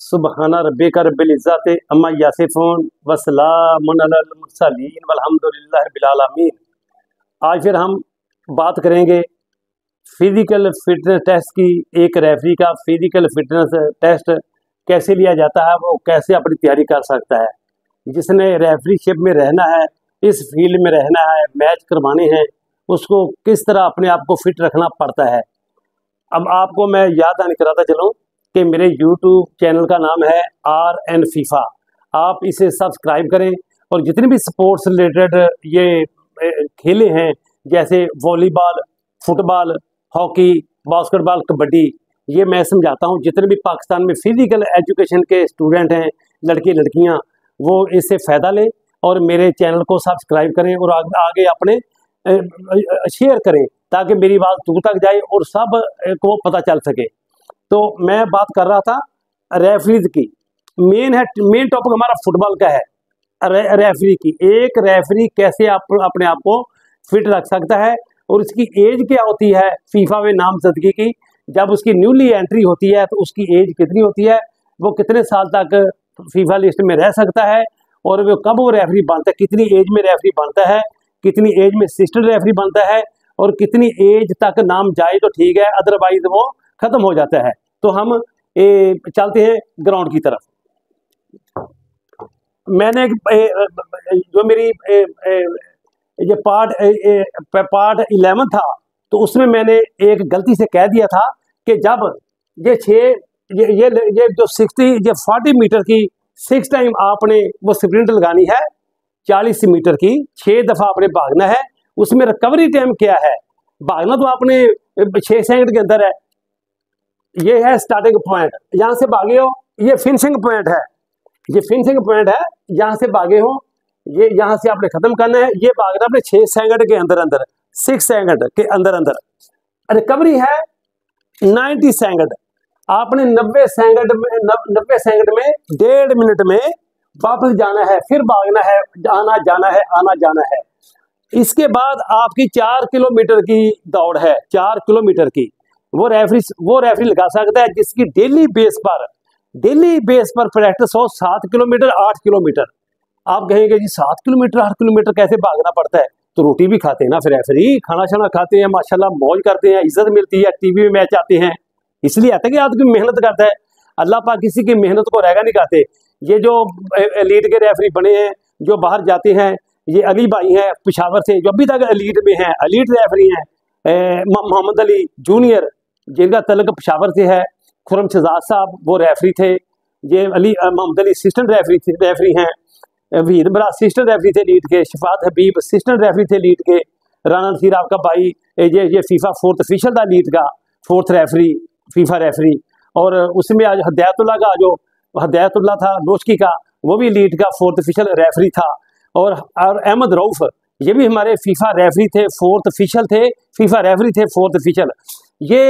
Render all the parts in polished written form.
सुबहाना रब्बिका रब्बिल इज्जति अम्मा यासिफून वस्सलामुन अलल मुरसलीन वल्हम्दुलिल्लाहि रब्बिल आलमीन। आज फिर हम बात करेंगे फिजिकल फिटनेस टेस्ट की। एक रेफरी का फिजिकल फिटनेस टेस्ट कैसे लिया जाता है, वो कैसे अपनी तैयारी कर सकता है। जिसने रेफरीशिप में रहना है, इस फील्ड में रहना है, मैच करवाने हैं, उसको किस तरह अपने आप को फिट रखना पड़ता है। अब आपको मैं याद आने कराता चलूँ कि मेरे YouTube चैनल का नाम है RN FIFA। आप इसे सब्सक्राइब करें और जितने भी स्पोर्ट्स रिलेटेड ये खेले हैं, जैसे volleyball, football, hockey, basketball, kabaddi, ये मैं समझाता हूँ। जितने भी पाकिस्तान में फिजिकल एजुकेशन के स्टूडेंट हैं, लड़के लड़कियाँ, वो इससे फ़ायदा लें और मेरे चैनल को सब्सक्राइब करें और आगे अपने शेयर करें ताकि मेरी बात दूर तक जाए और सब को पता चल सके। तो मैं बात कर रहा था रेफरीज की। मेन टॉपिक हमारा फुटबॉल का है। रेफरी की, एक रेफरी कैसे अपने आप को फिट रख सकता है और उसकी एज क्या होती है फीफा में नामजदगी की। जब उसकी न्यूली एंट्री होती है तो उसकी एज कितनी होती है, वो कितने साल तक फीफा लिस्ट में रह सकता है और वो कब वो रेफरी बनता है, कितनी एज में रेफरी बनता है, कितनी एज में असिस्टेंट रेफरी बनता है और कितनी एज तक नाम जाए तो ठीक है, अदरवाइज वो खत्म हो जाता है। तो हम चलते हैं ग्राउंड की तरफ। मैंने जो मेरी ये पार्ट 11 था, तो उसमें मैंने एक गलती से कह दिया था कि जब ये जो 40 मीटर की 6 टाइम आपने वो स्प्रिंट लगानी है, 40 मीटर की 6 दफ़ा आपने भागना है। उसमें रिकवरी टाइम क्या है? भागना तो आपने 6 सेकंड के अंदर है। ये है स्टार्टिंग पॉइंट, यहाँ से भागे हो, ये फिनिशिंग पॉइंट है, ये फिनिशिंग पॉइंट है, यहाँ से भागे हो, ये यहाँ से आपने खत्म करना है। ये भागना आपने 6 सेकंड के अंदर अंदर, 6 सेकंड के अंदर अंदर। रिकवरी है 90 सेकंड, आपने 90 सेकंड में 1.5 मिनट में वापस जाना है, फिर भागना है, आना जाना है, आना जाना है। इसके बाद आपकी 4 किलोमीटर की दौड़ है, 4 किलोमीटर की। वो रेफरी लगा सकता है जिसकी डेली बेस पर प्रैक्टिस हो 7 किलोमीटर 8 किलोमीटर। आप कहेंगे जी 7 किलोमीटर 8 किलोमीटर कैसे भागना पड़ता है? तो रोटी भी खाते हैं ना फिर रेफरी, खाना शाना खाते हैं, माशाल्लाह मौज करते हैं, इज्जत मिलती है, टीवी में मैच आते हैं, इसलिए आता है कि आदमी मेहनत करता है। अल्लाह पाक किसी की मेहनत को रहेगा नहीं करते। ये जो एलीट के रेफरी बने हैं, जो बाहर जाते हैं, ये अली भाई हैं पिशावर से, जो अभी तक एलीट में हैं, एलीट रेफरी हैं। मोहम्मद अली जूनियर, जिनका तल्लुक पिशावर से है। खुरम शहजाद साहब वो रेफरी थे। ये मोहम्मद अली असिस्टेंट रेफरी हैं। वहीद बरा असिस्टेंट रेफरी थे लीड के। शफात हबीब असिस्टेंट रेफरी थे लीड के। राना नसीर आपका भाई ये फीफा 4th ऑफिशियल था लीड का, 4th रेफरी, फीफा रेफरी। और उसमें आज हदायतुल्लाह का, जो हदायतुल्लाह था नोशकी का, वो भी लीड का 4th ऑफिशियल रेफरी था। और अहमद रऊफ, ये भी हमारे फीफा रेफरी थे, 4th ऑफिशियल थे, फीफा रेफरी थे 4th ऑफिशियल। ये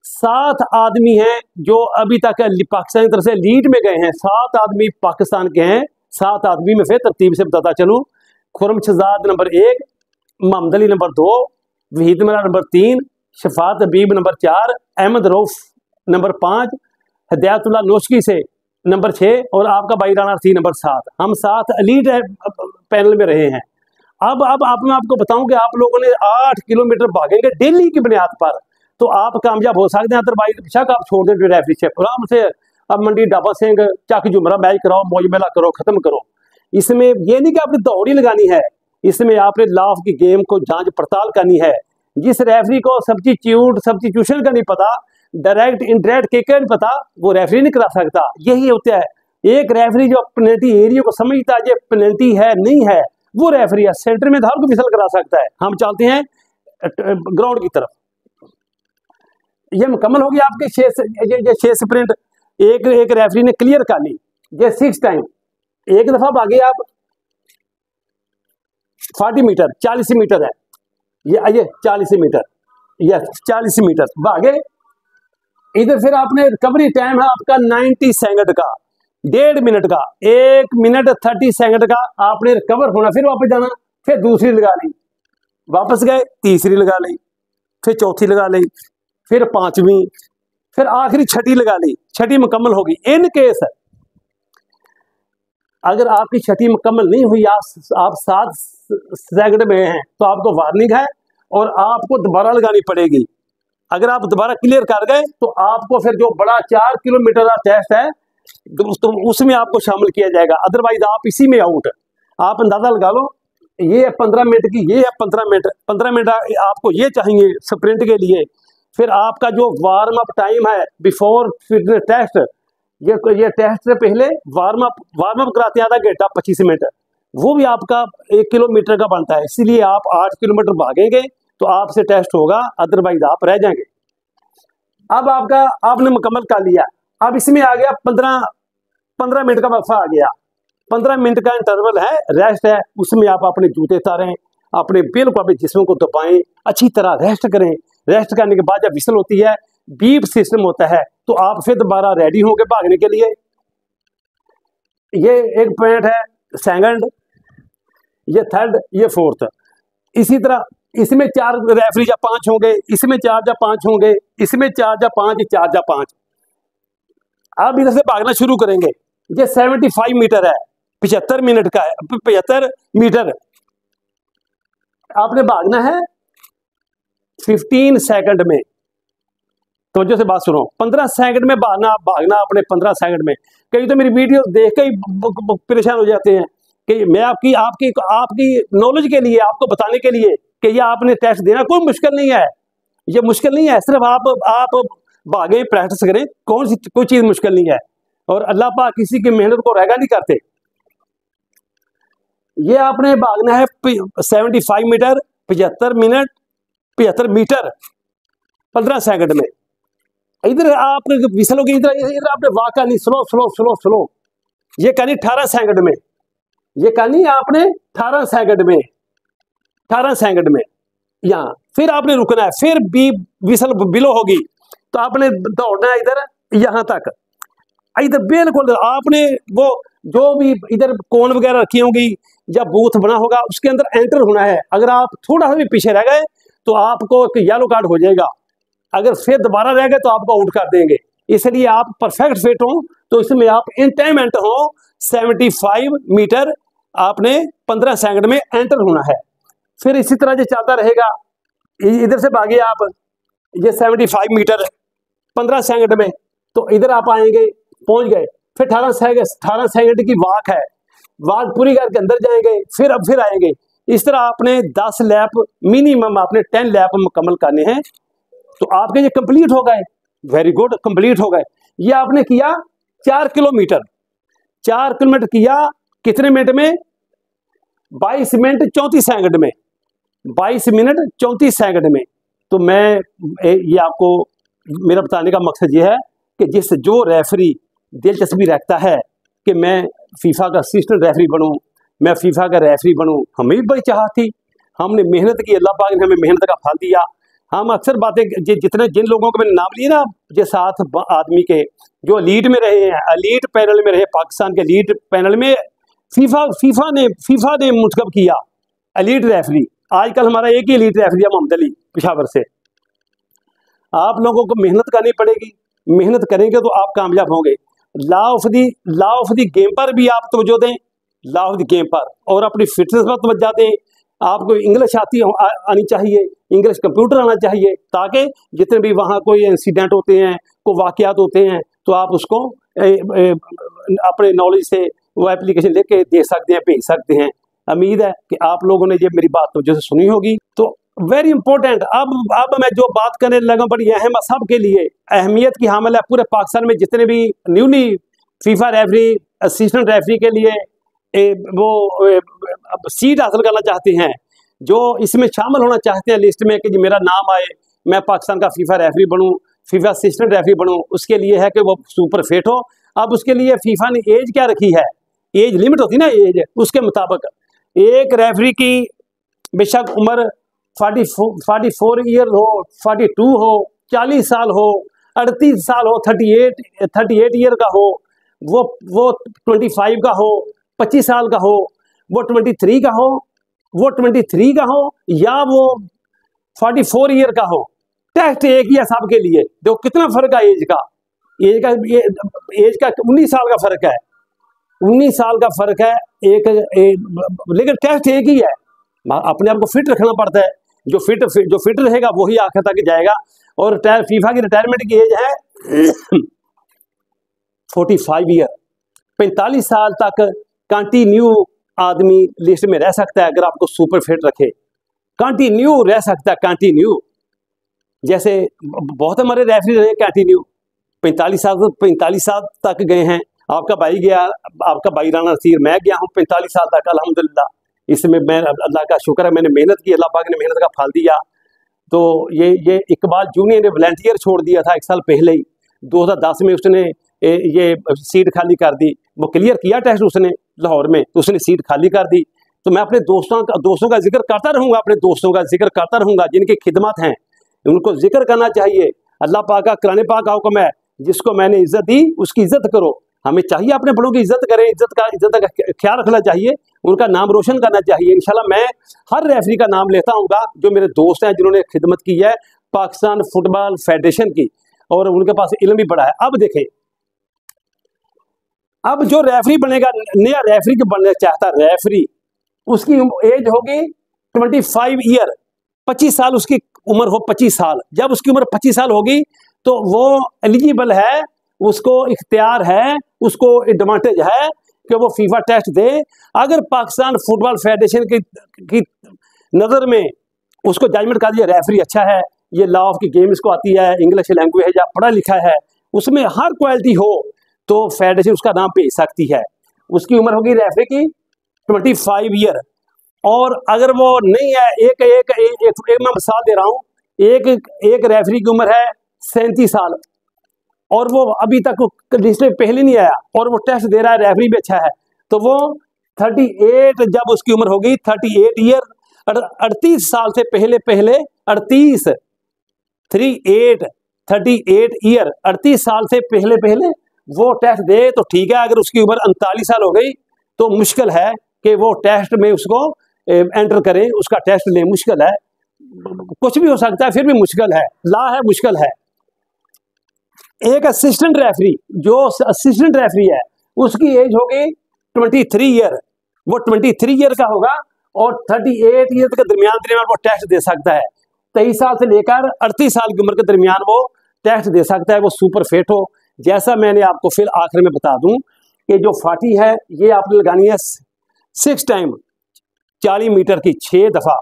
7 आदमी हैं जो अभी तक पाकिस्तान की तरफ से लीड में गए हैं। 7 आदमी पाकिस्तान के हैं। 7 आदमी में फिर तरतीब से बताता चलूँ। Khurram Shahzad number 1, Mohammad Ali number 2, Waheed Miraj number 3, Shafat Habib number 4, Ahmed Rauf number 5, Hidayatullah Noshki से नंबर 6 और आपका भाई राना नसीर नंबर 7। हम 7 एलीट पैनल में रहे हैं। अब मैं आपको बताऊं कि आप लोगों ने 8 किलोमीटर भागेंगे डेली की बुनियाद पर तो आप कामयाब हो सकते हैं। अदरवाइज बेशक आप छोड़ दें रेफरीशिप, आराम से अब मंडी डाबा सिंह चक जुमरा मैच कराओ, मौज मेला करो, खत्म करो। इसमें ये नहीं कि आपने दौड़ ही लगानी है, इसमें आपने लाफ की गेम को जांच पड़ताल करनी है। जिस रेफरी को सब्स्टिट्यूशन का नहीं पता, डायरेक्ट इनडायरेक्ट किक का नहीं पता, वो रेफरी नहीं करा सकता। यही होता है। एक रेफरी जो पेनल्टी एरिया को समझता है, जो पेनल्टी है नहीं है, वो रेफरी है। सेंटर में धार को फिसल करा सकता है। हम चलते हैं ग्राउंड की तरफ। ये मुकम्मल होगी आपके 6 स्प्रिंट। एक रेफरी ने क्लियर कर ली। ये 6 टाइम, एक दफा भागे आप 40 मीटर, 40 मीटर है ये 40 मीटर, यस 40 मीटर भागे। इधर फिर आपने रिकवरी टाइम है आपका 90 सेकंड का, 1.5 मिनट का, 1 मिनट 30 सेकंड का आपने रिकवर होना, फिर वापस जाना, फिर दूसरी लगा ली, वापस गए, तीसरी लगा ली, फिर चौथी लगा ली, फिर 5वीं, फिर आखिरी छठी लगा ली, छठी मुकम्मल होगी। इन केस अगर आपकी छठी मुकम्मल नहीं हुई, आप 7 सेकंड में हैं, तो आपको वार्निंग है और आपको दोबारा लगानी पड़ेगी। अगर आप दोबारा क्लियर कर गए तो आपको फिर जो बड़ा 4 किलोमीटर का टेस्ट है तो उसमें आपको शामिल किया जाएगा, अदरवाइज आप इसी में आउट। आप अंदाजा लगा लो, ये है 15 मिनट की, ये है 15 मिनट आपको ये चाहिए स्प्रिंट के लिए। फिर आपका जो वार्म अप टाइम है बिफोर फिटनेस टेस्ट, ये टेस्ट से पहले वार्म अप कराते हैं आधा घंटा 25 मिनट, वो भी आपका 1 किलोमीटर का बनता है। इसीलिए आप 8 किलोमीटर भागेंगे तो आपसे टेस्ट होगा, अदरवाइज आप रह जाएंगे। अब आपने मुकम्मल कर लिया। अब इसमें आ गया 15 मिनट का वक्फा आ गया। 15 मिनट का इंटरवल है, रेस्ट है। उसमें आप अपने जूते उतारें, अपने बिल्कुल अपने जिस्म को दबाएं, अच्छी तरह रेस्ट करें। रेस्ट करने के बाद जब विसल होती है, बीप सिस्टम होता है, तो आप फिर दोबारा रेडी होंगे भागने के लिए। ये एक पॉइंट है, सेकंड, ये थर्ड, ये फोर्थ। इसी तरह इसमें 4 रेफरी या 5 होंगे, इसमें 4 या 5 होंगे, इसमें 4 या 5, 4 या 5। आप इधर से भागना शुरू करेंगे। ये 75 मीटर है, 75 मिनट का है, 75 मीटर आपने भागना है 15 सेकंड में। तो जो से बात सुनो, 15 सेकंड में भागना अपने 15 सेकंड में। कई तो मेरी वीडियो देख के ही परेशान हो जाते हैं कि मैं आपकी नॉलेज के लिए, आपको बताने के लिए कि ये आपने टेस्ट देना कोई मुश्किल नहीं है। ये मुश्किल नहीं है, सिर्फ आप भागे, प्रैक्टिस करें, कोई चीज मुश्किल नहीं है। और अल्लाह पाक किसी की मेहनत को रहेगा नहीं करते। ये आपने भागना है 75 मीटर 75 मीटर 15 सेकंड में। इधर आप विसल होगी, इधर आपने वाक करनी स्लो स्लो स्लो स्लो। ये करनी 18 सेकंड में, ये करनी आपने 18 सेकंड में, 18 सेकंड में यहाँ। फिर आपने रुकना है, फिर भी विसल बिलो होगी तो आपने दौड़ना है इधर यहां तक। इधर बिल्कुल आपने वो जो भी इधर कोन वगैरह रखी होंगी या बूथ बना होगा, उसके अंदर एंटर होना है। अगर आप थोड़ा सा भी पीछे रह गए तो आपको एक येलो कार्ड हो जाएगा। अगर फिर दोबारा रह गए तो आपको आउट कर देंगे। इसलिए आप परफेक्ट फिट हो तो इसमें आप इन टाइम एंटर हो। 75 मीटर आपने 15 सेकंड में एंटर होना है। फिर इसी तरह जो चलता रहेगा, इधर से भागे आप, ये 75 मीटर 15 सेकंड में, तो इधर आप आएंगे, पहुंच गए। फिर 18 सेकंड की वॉक है, वॉक पूरी करके अंदर जाएंगे, फिर आएंगे। इस तरह आपने 10 लैप मिनिमम, आपने 10 लैप मुकम्मल करने हैं तो आपके ये कंप्लीट हो गए। वेरी गुड, कंप्लीट हो गए। ये आपने किया 4 किलोमीटर, 4 किलोमीटर किया कितने मिनट में? 22 मिनट 34 सेकंड में, 22 मिनट 34 सेकंड में। तो मैं ये आपको, मेरा बताने का मकसद ये है कि जो रेफरी दिलचस्पी रखता है कि मैं फीफा का असिस्टेंट रेफरी बनूं, मैं फीफा का रेफरी बनूं, हमें भी बड़ी चाहत थी, हमने मेहनत की, अल्लाह पाक ने हमें मेहनत का फल दिया। हम अक्सर बातें जिन लोगों को मैंने नाम लिए ना, जो 7 आदमी के जो लीड में रहे हैं, एलीट पैनल में रहे, पाकिस्तान के लीड पैनल में फीफा ने मुंतखब किया एलीट रेफरी। आजकल हमारा एक ही एलीट रेफरी है, मोहम्मद अली पेशावर से। आप लोगों को मेहनत करनी पड़ेगी, मेहनत करेंगे तो आप कामयाब होंगे। लॉ ऑफ द गेम पर भी आप तवज्जो दें, लॉ ऑफ द गेम पर, और अपनी फिटनेस पर तवज्जो दें। आपको इंग्लिश आनी चाहिए, इंग्लिश कंप्यूटर आना चाहिए, ताकि जितने भी वहाँ कोई इंसिडेंट होते हैं, कोई वाक़यात होते हैं, तो आप उसको अपने नॉलेज से वो एप्लीकेशन लेके दे सकते हैं, भेज सकते हैं। उम्मीद है कि आप लोगों ने ये मेरी बात तो जैसे सुनी होगी। तो वेरी इंपॉर्टेंट, अब मैं जो बात करने लगा बड़ी अहम है, सबके लिए अहमियत की हामिल है। पूरे पाकिस्तान में जितने भी newly FIFA referee, assistant referee के लिए वो सीट हासिल करना चाहते हैं, जो इसमें शामिल होना चाहते हैं लिस्ट में कि जी मेरा नाम आए, मैं पाकिस्तान का फीफा रेफरी बनूं, फीफा असिस्टेंट रेफरी बनूं, उसके लिए है कि वो सुपर फिट हो। अब उसके लिए फीफा ने एज क्या रखी है, एज लिमिट होती है ना, एज, उसके मुताबिक एक रेफरी की बेशक उम्र 44 ईयर हो, 42 हो, 40 साल हो, 38 साल हो, 38 ईयर का हो, वो 25 का हो, 25 साल का हो, वो 23 का हो, वो 23 का हो, या वो 44 ईयर का हो, टेस्ट एक ही है सबके लिए। देखो कितना फर्क है एज का, एज का 19 साल का फर्क है, 19 साल का फर्क है लेकिन टेस्ट एक ही है। अपने आप को फिट रखना पड़ता है, जो फिट रहेगा वही आखिर तक जाएगा। और फीफा की रिटायरमेंट की एज है 45 ईयर, 45 साल तक कंटिन्यू आदमी लिस्ट में रह सकता है अगर आपको सुपर फिट रखे, कंटिन्यू रह सकता है, कंटिन्यू। जैसे बहुत हमारे रेफरी रहे कंटिन्यू 45 साल तक गए हैं। आपका भाई गया, आपका भाई राणा नसीर, मैं गया हूँ 45 साल तक अल्हम्दुलिल्लाह। इसमें मैं अल्लाह का शुक्र है, मैंने मेहनत की, अल्लाह पाक ने मेहनत का फल दिया। तो ये इकबाल जूनियर ने वॉलंटियर छोड़ दिया था 1 साल पहले ही, 2010 में उसने ये सीट खाली कर दी। वो क्लियर किया टेस्ट उसने लाहौर में, तो उसने सीट खाली कर दी। तो मैं अपने दोस्तों का जिक्र करता रहूँगा, अपने दोस्तों का जिक्र करता रहूँगा जिनकी खिदमत हैं, उनको जिक्र करना चाहिए। अल्लाह पाक का कुरान पाक का हुक्म है, जिसको मैंने इज्जत दी उसकी इज्जत करो। हमें चाहिए अपने बड़ों की इज्जत करें, इज्जत का ख्याल रखना चाहिए, उनका नाम रोशन करना चाहिए। इंशाल्लाह मैं हर रेफरी का नाम लेता हूँगा जो मेरे दोस्त हैं जिन्होंने खिदमत की है पाकिस्तान फुटबॉल फेडरेशन की, और उनके पास इल्म भी बड़ा है। अब देखें, अब जो रेफरी बनेगा, नया रेफरी जो बनना चाहता रेफरी, उसकी एज होगी 25 ईयर, 25 साल उसकी उम्र हो, 25 साल। जब उसकी उम्र 25 साल होगी तो वो एलिजिबल है, उसको इख्तियार है, उसको एडवांटेज है कि वो फीफा टेस्ट दे। अगर पाकिस्तान फुटबॉल फेडरेशन की नज़र में उसको जजमेंट कर दिया रेफरी अच्छा है, ये लॉ ऑफ की गेम इसको आती है, इंग्लिश लैंग्वेज या पढ़ा लिखा है, उसमें हर क्वालिटी हो, तो फेडरेशन उसका नाम भेज सकती है। उसकी उम्र होगी रेफरी की 25 ईयर। और अगर वो नहीं है, एक मैं मिसाल दे रहा हूँ, एक रेफरी की उम्र है 37 साल और वो अभी तक लिस्ट में पहले नहीं आया और वो टेस्ट दे रहा है, रेफरी भी अच्छा है, तो वो 38, जब उसकी उम्र होगी 38 ईयर, 38 साल से पहले 38 ईयर, 38 साल से पहले वो टेस्ट दे तो ठीक है। अगर उसकी उम्र 39 साल हो गई तो मुश्किल है कि वो टेस्ट में उसको एंटर करें, उसका टेस्ट लें, मुश्किल है। कुछ भी हो सकता है, फिर भी मुश्किल है, ला है, मुश्किल है। एक असिस्टेंट रेफरी, जो असिस्टेंट रेफरी है, उसकी एज होगी 23 ईयर, वो 23 ईयर का होगा और 38 ईयर के दरमियान वो टेस्ट दे सकता है। 23 साल से लेकर 38 साल की उम्र के दरमियान वो टेस्ट दे सकता है, वो सुपर फिट हो। जैसा मैंने आपको फिर आखिर में बता दूं कि जो फाटी है ये आपने लगानी है 6 टाइम 40 मीटर की, 6 दफा।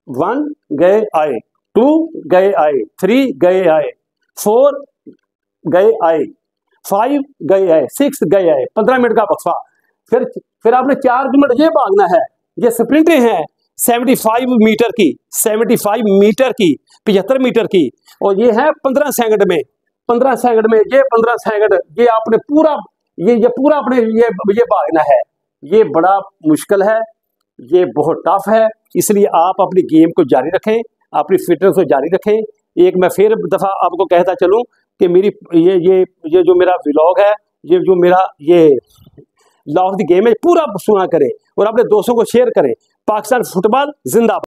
1 गए आए, 2 गए आए, 3 गए आए, 4 गए आए, 5 गए आए, 6 गए आए, 15 मिनट का वक्फा। फिर आपने 4 मिनट ये भागना है। ये स्प्रिंटें हैं 75 मीटर की, 75 मीटर की, 75 मीटर की, और ये है 15 सेकंड में, 15 सेकंड में, ये 15 सेकंड, ये आपने पूरा ये पूरा अपने ये भागना है। ये बड़ा मुश्किल है, ये बहुत टफ है, इसलिए आप अपनी गेम को जारी रखें, अपनी फिटनेस को जारी रखें। एक मैं फिर दफ़ा आपको कहता चलूं कि मेरी ये जो मेरा व्लॉग है, ये जो मेरा ये लॉ ऑफ द गेम है, पूरा सुना करें और अपने दोस्तों को शेयर करें। पाकिस्तान फुटबॉल जिंदाबाद।